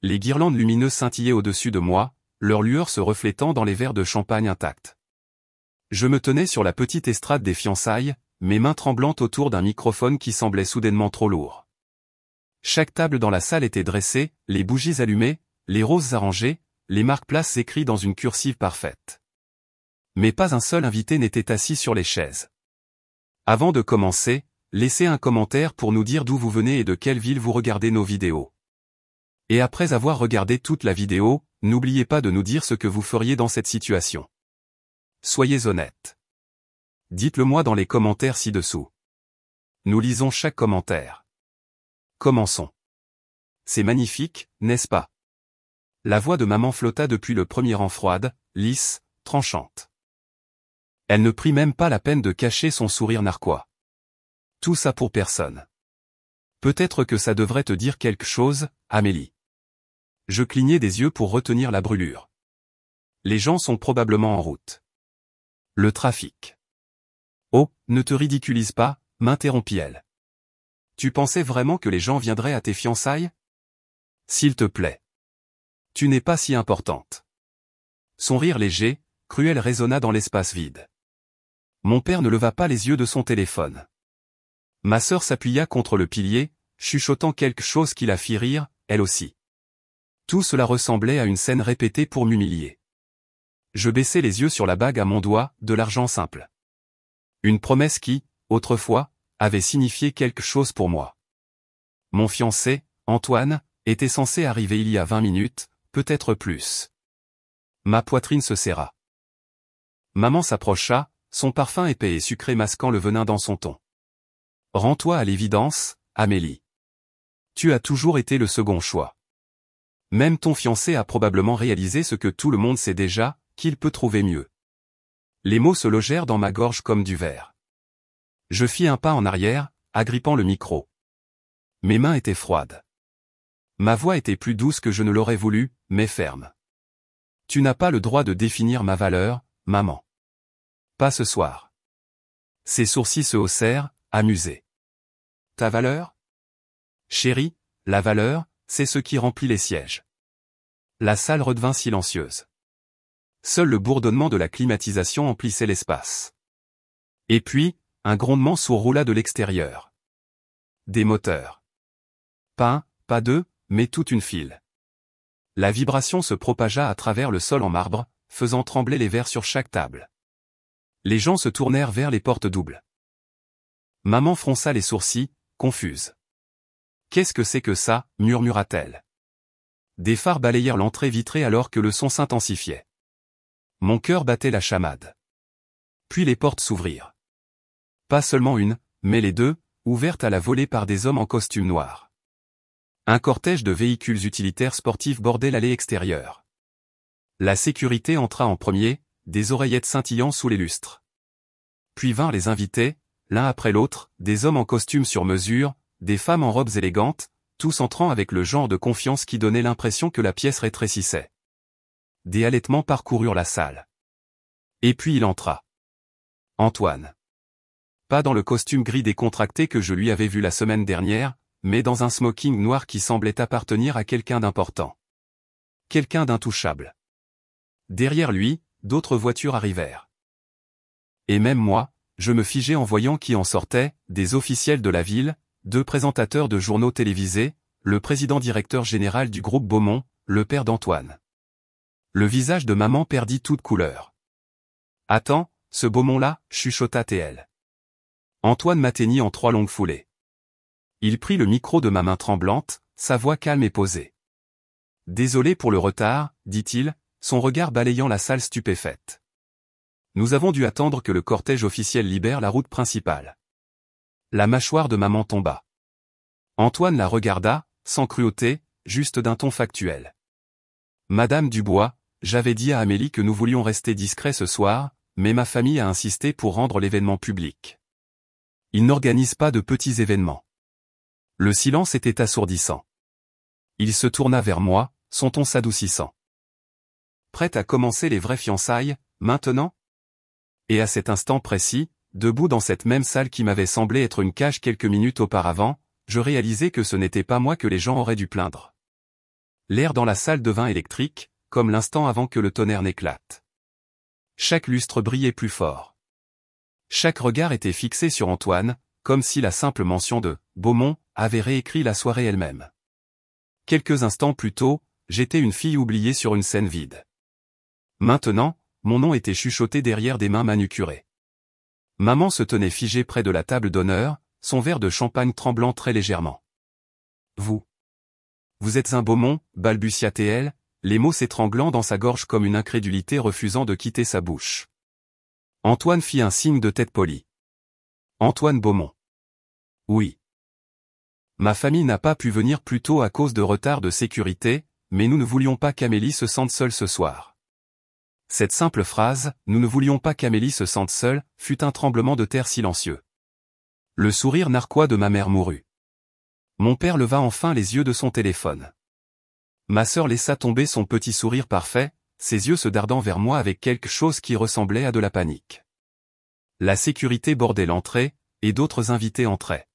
Les guirlandes lumineuses scintillaient au-dessus de moi, leur lueur se reflétant dans les verres de champagne intacts. Je me tenais sur la petite estrade des fiançailles, mes mains tremblantes autour d'un microphone qui semblait soudainement trop lourd. Chaque table dans la salle était dressée, les bougies allumées, les roses arrangées, les marque-places écrits dans une cursive parfaite. Mais pas un seul invité n'était assis sur les chaises. Avant de commencer, laissez un commentaire pour nous dire d'où vous venez et de quelle ville vous regardez nos vidéos. Et après avoir regardé toute la vidéo, n'oubliez pas de nous dire ce que vous feriez dans cette situation. Soyez honnête. Dites-le moi dans les commentaires ci-dessous. Nous lisons chaque commentaire. Commençons. C'est magnifique, n'est-ce pas? La voix de maman flotta depuis le premier rang froide, lisse, tranchante. Elle ne prit même pas la peine de cacher son sourire narquois. Tout ça pour personne. Peut-être que ça devrait te dire quelque chose, Amélie. Je clignai des yeux pour retenir la brûlure. Les gens sont probablement en route. Le trafic. Oh, ne te ridiculise pas, m'interrompit-elle. Tu pensais vraiment que les gens viendraient à tes fiançailles? S'il te plaît. Tu n'es pas si importante. Son rire léger, cruel résonna dans l'espace vide. Mon père ne leva pas les yeux de son téléphone. Ma sœur s'appuya contre le pilier, chuchotant quelque chose qui la fit rire, elle aussi. Tout cela ressemblait à une scène répétée pour m'humilier. Je baissai les yeux sur la bague à mon doigt, de l'argent simple. Une promesse qui, autrefois, avait signifié quelque chose pour moi. Mon fiancé, Antoine, était censé arriver il y a 20 minutes, peut-être plus. Ma poitrine se serra. Maman s'approcha, son parfum épais et sucré masquant le venin dans son ton. Rends-toi à l'évidence, Amélie. Tu as toujours été le second choix. Même ton fiancé a probablement réalisé ce que tout le monde sait déjà, qu'il peut trouver mieux. Les mots se logèrent dans ma gorge comme du verre. Je fis un pas en arrière, agrippant le micro. Mes mains étaient froides. Ma voix était plus douce que je ne l'aurais voulu, mais ferme. Tu n'as pas le droit de définir ma valeur, maman. Pas ce soir. Ses sourcils se haussèrent, amusés. Ta valeur? Chérie, la valeur, c'est ce qui remplit les sièges. La salle redevint silencieuse. Seul le bourdonnement de la climatisation emplissait l'espace. Et puis, un grondement sourd roula de l'extérieur. Des moteurs. Pas deux, mais toute une file. La vibration se propagea à travers le sol en marbre, faisant trembler les verres sur chaque table. Les gens se tournèrent vers les portes doubles. Maman fronça les sourcils, confuse. Qu'est-ce que c'est que ça, murmura-t-elle. Des phares balayèrent l'entrée vitrée alors que le son s'intensifiait. Mon cœur battait la chamade. Puis les portes s'ouvrirent. Pas seulement une, mais les deux, ouvertes à la volée par des hommes en costume noir. Un cortège de véhicules utilitaires sportifs bordait l'allée extérieure. La sécurité entra en premier, des oreillettes scintillant sous les lustres. Puis vinrent les invités, l'un après l'autre, des hommes en costume sur mesure, des femmes en robes élégantes, tous entrant avec le genre de confiance qui donnait l'impression que la pièce rétrécissait. Des halètements parcoururent la salle. Et puis il entra. Antoine. Pas dans le costume gris décontracté que je lui avais vu la semaine dernière, mais dans un smoking noir qui semblait appartenir à quelqu'un d'important. Quelqu'un d'intouchable. Derrière lui, d'autres voitures arrivèrent. Et même moi, je me figeai en voyant qui en sortait, des officiels de la ville, 2 présentateurs de journaux télévisés, le président-directeur général du groupe Beaumont, le père d'Antoine. Le visage de maman perdit toute couleur. « Attends, ce Beaumont-là, chuchota TL. Antoine m'atteignit en 3 longues foulées. Il prit le micro de ma main tremblante, sa voix calme et posée. « Désolé pour le retard, dit-il, son regard balayant la salle stupéfaite. Nous avons dû attendre que le cortège officiel libère la route principale. » La mâchoire de maman tomba. Antoine la regarda, sans cruauté, juste d'un ton factuel. « Madame Dubois, j'avais dit à Amélie que nous voulions rester discrets ce soir, mais ma famille a insisté pour rendre l'événement public. Il n'organise pas de petits événements. » Le silence était assourdissant. Il se tourna vers moi, son ton s'adoucissant. « Prête à commencer les vraies fiançailles, maintenant ?» Et à cet instant précis, debout dans cette même salle qui m'avait semblé être une cage quelques minutes auparavant, je réalisais que ce n'était pas moi que les gens auraient dû plaindre. L'air dans la salle devint électrique, comme l'instant avant que le tonnerre n'éclate. Chaque lustre brillait plus fort. Chaque regard était fixé sur Antoine, comme si la simple mention de « Beaumont » avait réécrit la soirée elle-même. Quelques instants plus tôt, j'étais une fille oubliée sur une scène vide. Maintenant, mon nom était chuchoté derrière des mains manucurées. Maman se tenait figée près de la table d'honneur, son verre de champagne tremblant très légèrement. « Vous êtes un Beaumont » balbutia-t-elle, les mots s'étranglant dans sa gorge comme une incrédulité refusant de quitter sa bouche. Antoine fit un signe de tête poli. « Antoine Beaumont. »« Oui. » Ma famille n'a pas pu venir plus tôt à cause de retard de sécurité, mais nous ne voulions pas qu'Amélie se sente seule ce soir. Cette simple phrase, « Nous ne voulions pas qu'Amélie se sente seule », fut un tremblement de terre silencieux. Le sourire narquois de ma mère mourut. Mon père leva enfin les yeux de son téléphone. Ma sœur laissa tomber son petit sourire parfait, ses yeux se dardant vers moi avec quelque chose qui ressemblait à de la panique. La sécurité bordait l'entrée, et d'autres invités entraient.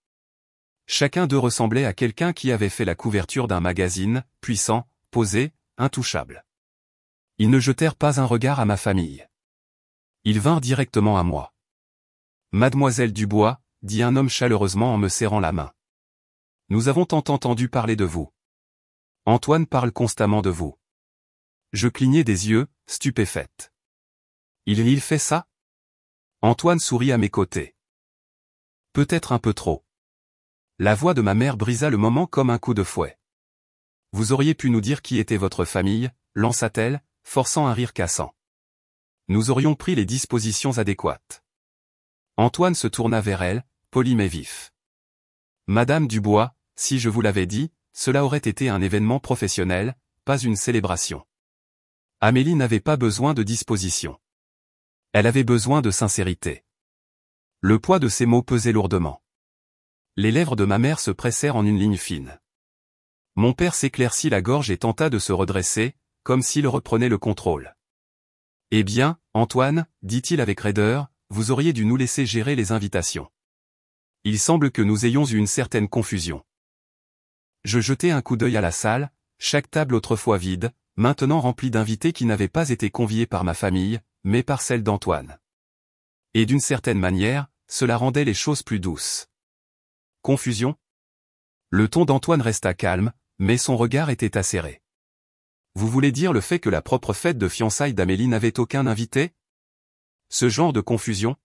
Chacun d'eux ressemblait à quelqu'un qui avait fait la couverture d'un magazine, puissant, posé, intouchable. Ils ne jetèrent pas un regard à ma famille. Ils vinrent directement à moi. « Mademoiselle Dubois », dit un homme chaleureusement en me serrant la main. « Nous avons tant entendu parler de vous. Antoine parle constamment de vous. » Je clignai des yeux, stupéfaite. « Il fait ça ?» Antoine sourit à mes côtés. « Peut-être un peu trop. » La voix de ma mère brisa le moment comme un coup de fouet. « Vous auriez pu nous dire qui était votre famille » lança-t-elle, forçant un rire cassant. Nous aurions pris les dispositions adéquates. Antoine se tourna vers elle, poli mais vif. « Madame Dubois, si je vous l'avais dit, cela aurait été un événement professionnel, pas une célébration. » Amélie n'avait pas besoin de disposition. Elle avait besoin de sincérité. Le poids de ces mots pesait lourdement. Les lèvres de ma mère se pressèrent en une ligne fine. Mon père s'éclaircit la gorge et tenta de se redresser, comme s'il reprenait le contrôle. « Eh bien, Antoine, dit-il avec raideur, vous auriez dû nous laisser gérer les invitations. Il semble que nous ayons eu une certaine confusion. » Je jetai un coup d'œil à la salle, chaque table autrefois vide, maintenant remplie d'invités qui n'avaient pas été conviés par ma famille, mais par celle d'Antoine. Et d'une certaine manière, cela rendait les choses plus douces. Confusion? Le ton d'Antoine resta calme, mais son regard était acéré. Vous voulez dire le fait que la propre fête de fiançailles d'Amélie n'avait aucun invité? Ce genre de confusion?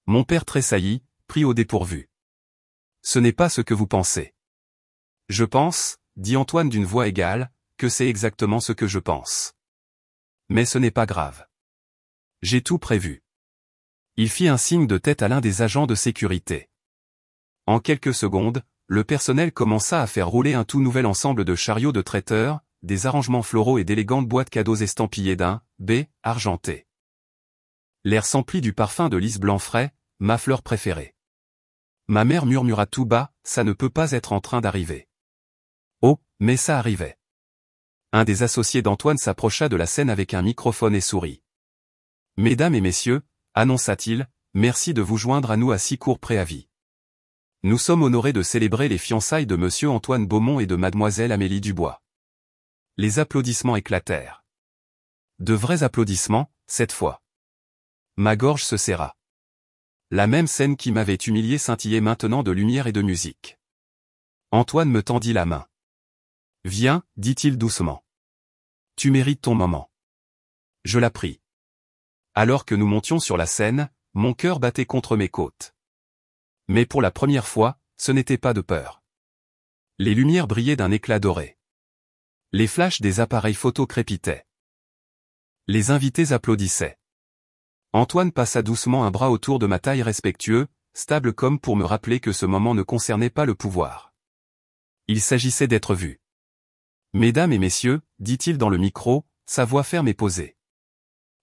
Mon père tressaillit, pris au dépourvu. Ce n'est pas ce que vous pensez. Je pense, dit Antoine d'une voix égale, que c'est exactement ce que je pense. Mais ce n'est pas grave. J'ai tout prévu. Il fit un signe de tête à l'un des agents de sécurité. En quelques secondes, le personnel commença à faire rouler un tout nouvel ensemble de chariots de traiteurs, des arrangements floraux et d'élégantes boîtes cadeaux estampillées d'un B argenté. L'air s'emplit du parfum de lys blanc frais, ma fleur préférée. Ma mère murmura tout bas, ça ne peut pas être en train d'arriver. Oh, mais ça arrivait. Un des associés d'Antoine s'approcha de la scène avec un microphone et sourit. Mesdames et messieurs, annonça-t-il, merci de vous joindre à nous à si court préavis. Nous sommes honorés de célébrer les fiançailles de monsieur Antoine Beaumont et de mademoiselle Amélie Dubois. Les applaudissements éclatèrent. De vrais applaudissements, cette fois. Ma gorge se serra. La même scène qui m'avait humilié scintillait maintenant de lumière et de musique. Antoine me tendit la main. Viens, dit-il doucement. Tu mérites ton moment. Je la pris. Alors que nous montions sur la scène, mon cœur battait contre mes côtes. Mais pour la première fois, ce n'était pas de peur. Les lumières brillaient d'un éclat doré. Les flashs des appareils photo crépitaient. Les invités applaudissaient. Antoine passa doucement un bras autour de ma taille respectueux, stable comme pour me rappeler que ce moment ne concernait pas le pouvoir. Il s'agissait d'être vu. Mesdames et messieurs, dit-il dans le micro, sa voix ferme et posée.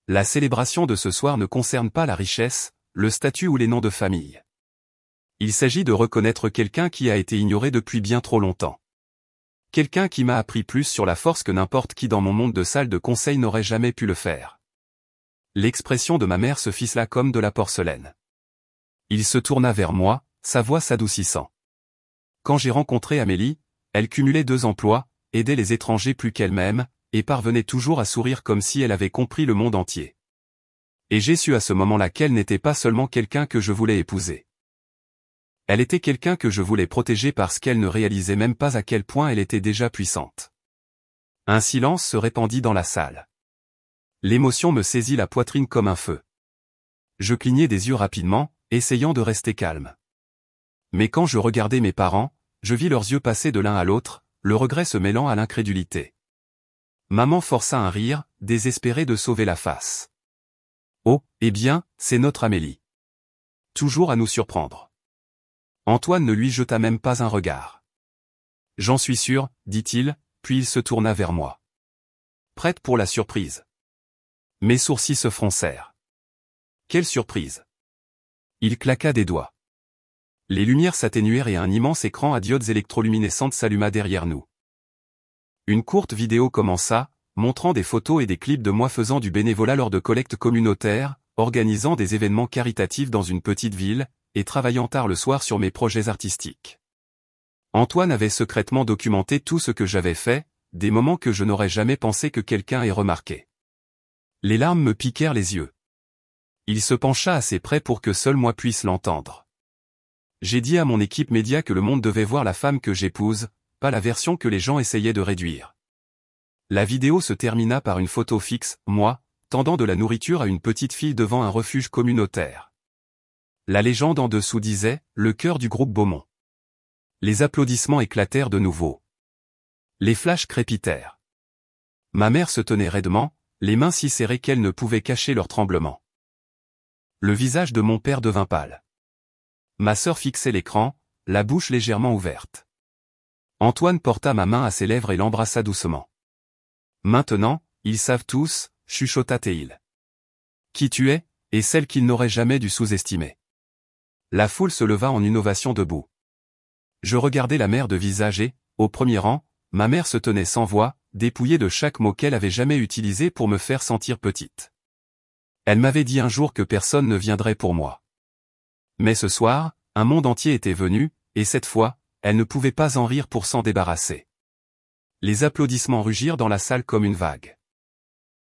La célébration de ce soir ne concerne pas la richesse, le statut ou les noms de famille. Il s'agit de reconnaître quelqu'un qui a été ignoré depuis bien trop longtemps. Quelqu'un qui m'a appris plus sur la force que n'importe qui dans mon monde de salle de conseil n'aurait jamais pu le faire. L'expression de ma mère se ficela comme de la porcelaine. Il se tourna vers moi, sa voix s'adoucissant. Quand j'ai rencontré Amélie, elle cumulait 2 emplois, aidait les étrangers plus qu'elle-même, et parvenait toujours à sourire comme si elle avait compris le monde entier. Et j'ai su à ce moment-là qu'elle n'était pas seulement quelqu'un que je voulais épouser. Elle était quelqu'un que je voulais protéger parce qu'elle ne réalisait même pas à quel point elle était déjà puissante. Un silence se répandit dans la salle. L'émotion me saisit la poitrine comme un feu. Je clignai des yeux rapidement, essayant de rester calme. Mais quand je regardai mes parents, je vis leurs yeux passer de l'un à l'autre, le regret se mêlant à l'incrédulité. Maman força un rire, désespérée de sauver la face. Oh, eh bien, c'est notre Amélie. Toujours à nous surprendre. Antoine ne lui jeta même pas un regard. J'en suis sûr, dit-il, puis il se tourna vers moi. Prête pour la surprise. Mes sourcils se froncèrent. Quelle surprise! Il claqua des doigts. Les lumières s'atténuèrent et un immense écran à diodes électroluminescentes s'alluma derrière nous. Une courte vidéo commença, montrant des photos et des clips de moi faisant du bénévolat lors de collectes communautaires, organisant des événements caritatifs dans une petite ville, et travaillant tard le soir sur mes projets artistiques. Antoine avait secrètement documenté tout ce que j'avais fait, des moments que je n'aurais jamais pensé que quelqu'un ait remarqué. Les larmes me piquèrent les yeux. Il se pencha assez près pour que seul moi puisse l'entendre. J'ai dit à mon équipe média que le monde devait voir la femme que j'épouse, pas la version que les gens essayaient de réduire. La vidéo se termina par une photo fixe, moi, tendant de la nourriture à une petite fille devant un refuge communautaire. La légende en dessous disait « Le cœur du groupe Beaumont ». Les applaudissements éclatèrent de nouveau. Les flashs crépitèrent. Ma mère se tenait raidement, les mains si serrées qu'elle ne pouvait cacher leur tremblement. Le visage de mon père devint pâle. Ma sœur fixait l'écran, la bouche légèrement ouverte. Antoine porta ma main à ses lèvres et l'embrassa doucement. Maintenant, ils savent tous, chuchota-t-il. Qui tu es, et celle qu'ils n'auraient jamais dû sous-estimer. La foule se leva en une ovation debout. Je regardais la mère de visage et, au premier rang, ma mère se tenait sans voix, dépouillée de chaque mot qu'elle avait jamais utilisé pour me faire sentir petite. Elle m'avait dit un jour que personne ne viendrait pour moi. Mais ce soir, un monde entier était venu, et cette fois, elle ne pouvait pas en rire pour s'en débarrasser. Les applaudissements rugirent dans la salle comme une vague.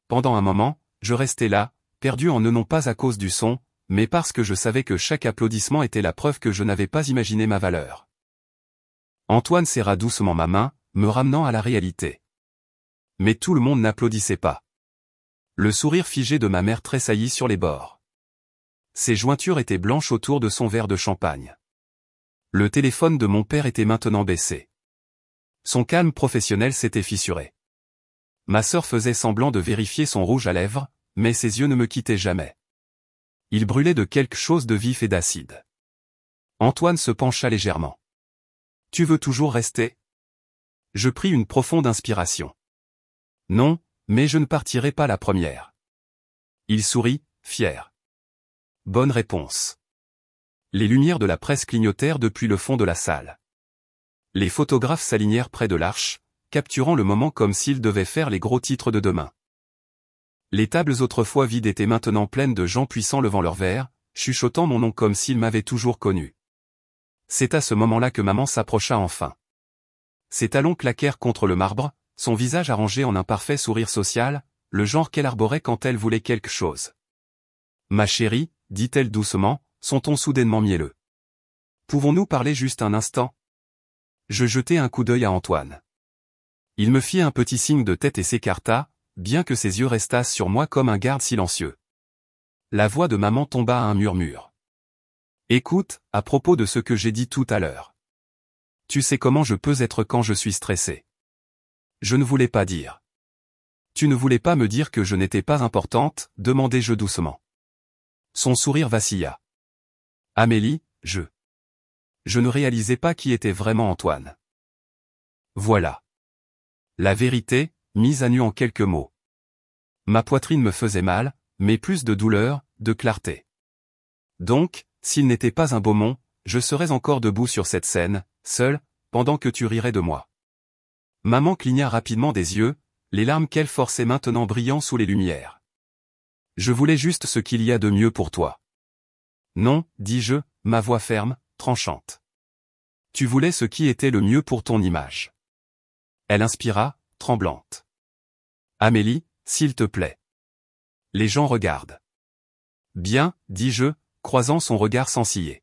Pendant un moment, je restais là, perdu en eux non pas à cause du son, mais parce que je savais que chaque applaudissement était la preuve que je n'avais pas imaginé ma valeur. Antoine serra doucement ma main, me ramenant à la réalité. Mais tout le monde n'applaudissait pas. Le sourire figé de ma mère tressaillit sur les bords. Ses jointures étaient blanches autour de son verre de champagne. Le téléphone de mon père était maintenant baissé. Son calme professionnel s'était fissuré. Ma sœur faisait semblant de vérifier son rouge à lèvres, mais ses yeux ne me quittaient jamais. Il brûlait de quelque chose de vif et d'acide. Antoine se pencha légèrement. « Tu veux toujours rester ?» Je pris une profonde inspiration. « Non, mais je ne partirai pas la première. » Il sourit, fier. « Bonne réponse. » Les lumières de la presse clignotèrent depuis le fond de la salle. Les photographes s'alignèrent près de l'arche, capturant le moment comme s'ils devaient faire les gros titres de demain. Les tables autrefois vides étaient maintenant pleines de gens puissants levant leurs verres, chuchotant mon nom comme s'ils m'avaient toujours connu. C'est à ce moment-là que maman s'approcha enfin. Ses talons claquèrent contre le marbre, son visage arrangé en un parfait sourire social, le genre qu'elle arborait quand elle voulait quelque chose. « Ma chérie, dit-elle doucement, son ton soudainement mielleux. Pouvons-nous parler juste un instant ? » Je jetai un coup d'œil à Antoine. Il me fit un petit signe de tête et s'écarta, bien que ses yeux restassent sur moi comme un garde silencieux. La voix de maman tomba à un murmure. « Écoute, à propos de ce que j'ai dit tout à l'heure. Tu sais comment je peux être quand je suis stressé. Je ne voulais pas dire. Tu ne voulais pas me dire que je n'étais pas importante, demandai-je doucement. Son sourire vacilla. Amélie, je ne réalisais pas qui était vraiment Antoine. Voilà. La vérité, mise à nu en quelques mots. Ma poitrine me faisait mal, mais plus de douleur, de clarté. Donc, s'il n'était pas un Beaumont, je serais encore debout sur cette scène, seul, pendant que tu rirais de moi. Maman cligna rapidement des yeux, les larmes qu'elle forçait maintenant brillant sous les lumières. Je voulais juste ce qu'il y a de mieux pour toi. Non, dis-je, ma voix ferme, tranchante. Tu voulais ce qui était le mieux pour ton image. Elle inspira, tremblante. Amélie, s'il te plaît. Les gens regardent. Bien, dis-je, croisant son regard sans ciller.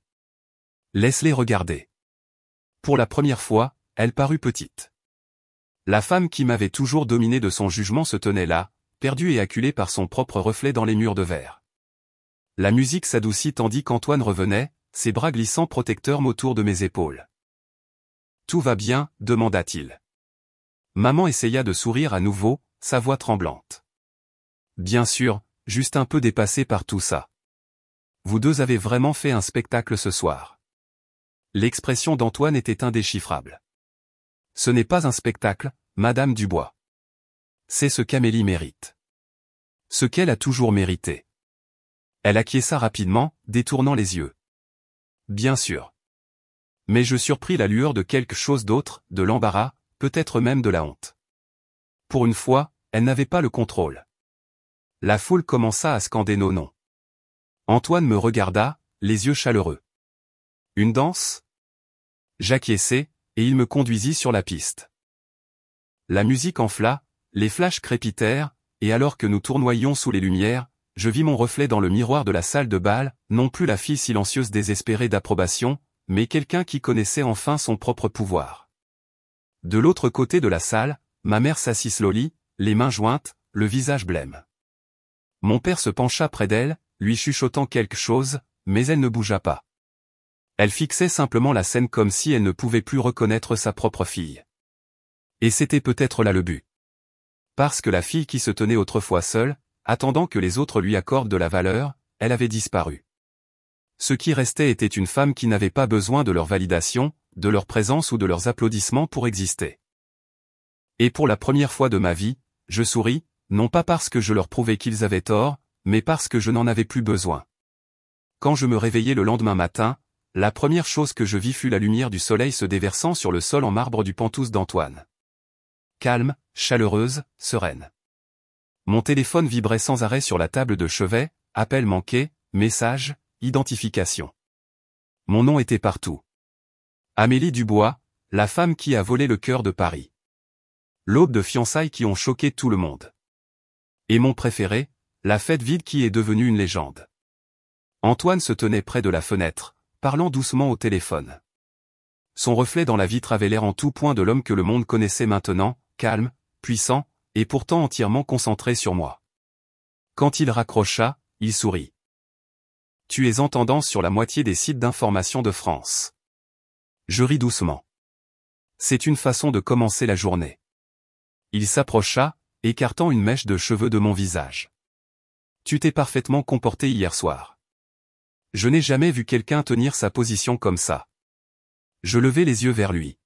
Laisse-les regarder. Pour la première fois, elle parut petite. La femme qui m'avait toujours dominé de son jugement se tenait là, perdue et acculée par son propre reflet dans les murs de verre. La musique s'adoucit tandis qu'Antoine revenait, ses bras glissants protecteurs m'autour de mes épaules. « Tout va bien ?» demanda-t-il. Maman essaya de sourire à nouveau, sa voix tremblante. « Bien sûr, juste un peu dépassée par tout ça. Vous deux avez vraiment fait un spectacle ce soir. » L'expression d'Antoine était indéchiffrable. « Ce n'est pas un spectacle, Madame Dubois. C'est ce qu'Amélie mérite. Ce qu'elle a toujours mérité. » Elle acquiesça rapidement, détournant les yeux. Bien sûr. Mais je surpris la lueur de quelque chose d'autre, de l'embarras, peut-être même de la honte. Pour une fois, elle n'avait pas le contrôle. La foule commença à scander nos noms. Antoine me regarda, les yeux chaleureux. Une danse ? J'acquiesçai, et il me conduisit sur la piste. La musique enfla, les flashs crépitèrent, et alors que nous tournoyions sous les lumières, je vis mon reflet dans le miroir de la salle de bal, non plus la fille silencieuse désespérée d'approbation, mais quelqu'un qui connaissait enfin son propre pouvoir. De l'autre côté de la salle, ma mère s'assit slowly, les mains jointes, le visage blême. Mon père se pencha près d'elle, lui chuchotant quelque chose, mais elle ne bougea pas. Elle fixait simplement la scène comme si elle ne pouvait plus reconnaître sa propre fille. Et c'était peut-être là le but. Parce que la fille qui se tenait autrefois seule, attendant que les autres lui accordent de la valeur, elle avait disparu. Ce qui restait était une femme qui n'avait pas besoin de leur validation, de leur présence ou de leurs applaudissements pour exister. Et pour la première fois de ma vie, je souris, non pas parce que je leur prouvais qu'ils avaient tort, mais parce que je n'en avais plus besoin. Quand je me réveillai le lendemain matin, la première chose que je vis fut la lumière du soleil se déversant sur le sol en marbre du penthouse d'Antoine. Calme, chaleureuse, sereine. Mon téléphone vibrait sans arrêt sur la table de chevet, appel manqué, message, identification. Mon nom était partout. Amélie Dubois, la femme qui a volé le cœur de Paris. L'aube de fiançailles qui ont choqué tout le monde. Et mon préféré, la fête vide qui est devenue une légende. Antoine se tenait près de la fenêtre, parlant doucement au téléphone. Son reflet dans la vitre avait l'air en tout point de l'homme que le monde connaissait maintenant, calme, puissant, et pourtant entièrement concentré sur moi. Quand il raccrocha, il sourit. « Tu es en tendance sur la moitié des sites d'information de France. » Je ris doucement. C'est une façon de commencer la journée. Il s'approcha, écartant une mèche de cheveux de mon visage. « Tu t'es parfaitement comporté hier soir. Je n'ai jamais vu quelqu'un tenir sa position comme ça. » Je levai les yeux vers lui.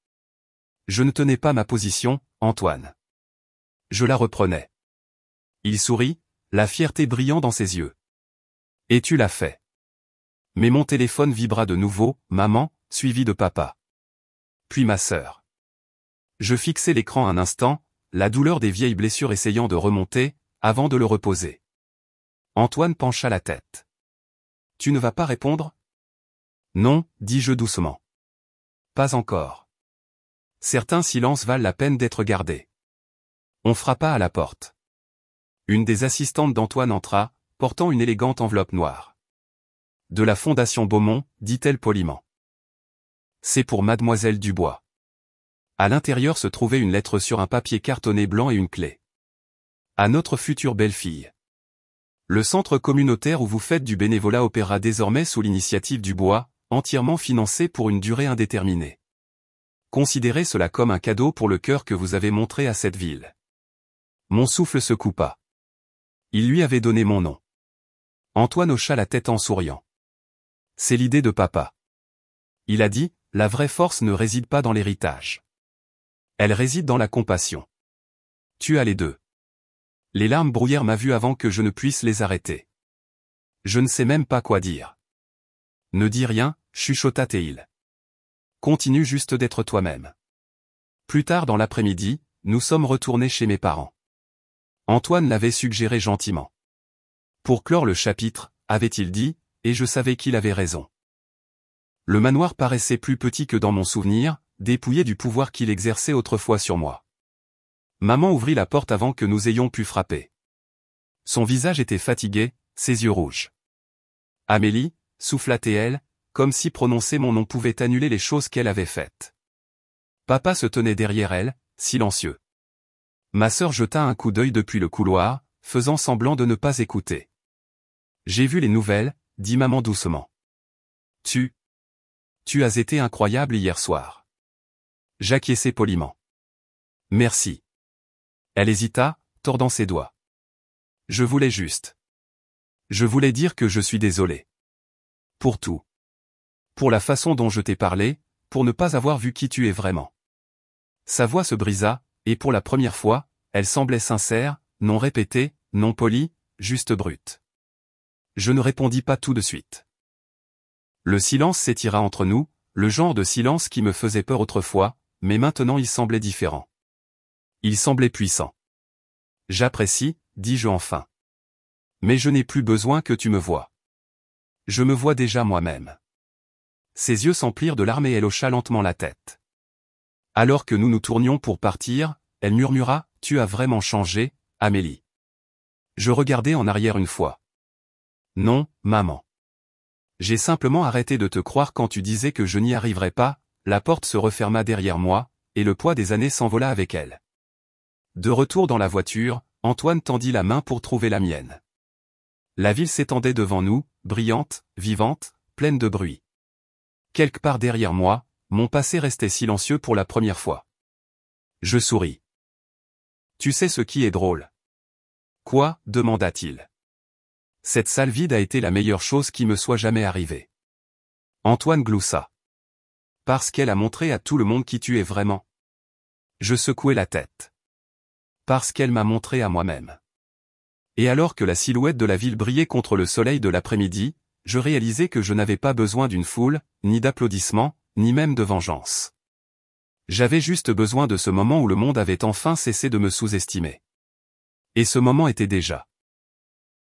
Je ne tenais pas ma position, Antoine. Je la reprenais. Il sourit, la fierté brillant dans ses yeux. « Et tu l'as fait. » Mais mon téléphone vibra de nouveau, maman, suivi de papa. Puis ma sœur. Je fixai l'écran un instant, la douleur des vieilles blessures essayant de remonter, avant de le reposer. Antoine pencha la tête. « Tu ne vas pas répondre ? » « Non, dis-je doucement. Pas encore. Certains silences valent la peine d'être gardés. » On frappa à la porte. Une des assistantes d'Antoine entra, portant une élégante enveloppe noire. « De la Fondation Beaumont, dit-elle poliment. C'est pour Mademoiselle Dubois. » À l'intérieur se trouvait une lettre sur un papier cartonné blanc et une clé. « À notre future belle-fille. Le centre communautaire où vous faites du bénévolat opérera désormais sous l'initiative Dubois, entièrement financé pour une durée indéterminée. Considérez cela comme un cadeau pour le cœur que vous avez montré à cette ville. » Mon souffle se coupa. Il lui avait donné mon nom. Antoine hocha la tête en souriant. C'est l'idée de papa. Il a dit, la vraie force ne réside pas dans l'héritage. Elle réside dans la compassion. Tu as les deux. Les larmes brouillèrent ma vue avant que je ne puisse les arrêter. Je ne sais même pas quoi dire. Ne dis rien, chuchota Théil. Continue juste d'être toi-même. Plus tard dans l'après-midi, nous sommes retournés chez mes parents. Antoine l'avait suggéré gentiment. Pour clore le chapitre, avait-il dit, et je savais qu'il avait raison. Le manoir paraissait plus petit que dans mon souvenir, dépouillé du pouvoir qu'il exerçait autrefois sur moi. Maman ouvrit la porte avant que nous ayons pu frapper. Son visage était fatigué, ses yeux rouges. Amélie, souffla-t-elle, comme si prononcer mon nom pouvait annuler les choses qu'elle avait faites. Papa se tenait derrière elle, silencieux. Ma sœur jeta un coup d'œil depuis le couloir, faisant semblant de ne pas écouter. J'ai vu les nouvelles, dit maman doucement. Tu as été incroyable hier soir. J'acquiesçai poliment. Merci. Elle hésita, tordant ses doigts. Je voulais dire que je suis désolé. Pour tout. Pour la façon dont je t'ai parlé, pour ne pas avoir vu qui tu es vraiment. Sa voix se brisa, et pour la première fois, elle semblait sincère, non répétée, non polie, juste brute. Je ne répondis pas tout de suite. Le silence s'étira entre nous, le genre de silence qui me faisait peur autrefois, mais maintenant il semblait différent. Il semblait puissant. J'apprécie, dis-je enfin. Mais je n'ai plus besoin que tu me voies. Je me vois déjà moi-même. Ses yeux s'emplirent de larmes et elle hocha lentement la tête. Alors que nous nous tournions pour partir, elle murmura, « Tu as vraiment changé, Amélie. » Je regardai en arrière une fois. Non, maman. J'ai simplement arrêté de te croire quand tu disais que je n'y arriverais pas, la porte se referma derrière moi, et le poids des années s'envola avec elle. De retour dans la voiture, Antoine tendit la main pour trouver la mienne. La ville s'étendait devant nous, brillante, vivante, pleine de bruit. Quelque part derrière moi, mon passé restait silencieux pour la première fois. Je souris. Tu sais ce qui est drôle? Quoi? Demanda-t-il. Cette salle vide a été la meilleure chose qui me soit jamais arrivée. Antoine gloussa. Parce qu'elle a montré à tout le monde qui tu es vraiment. Je secouai la tête. Parce qu'elle m'a montré à moi-même. Et alors que la silhouette de la ville brillait contre le soleil de l'après-midi, je réalisai que je n'avais pas besoin d'une foule, ni d'applaudissements, ni même de vengeance. J'avais juste besoin de ce moment où le monde avait enfin cessé de me sous-estimer. Et ce moment était déjà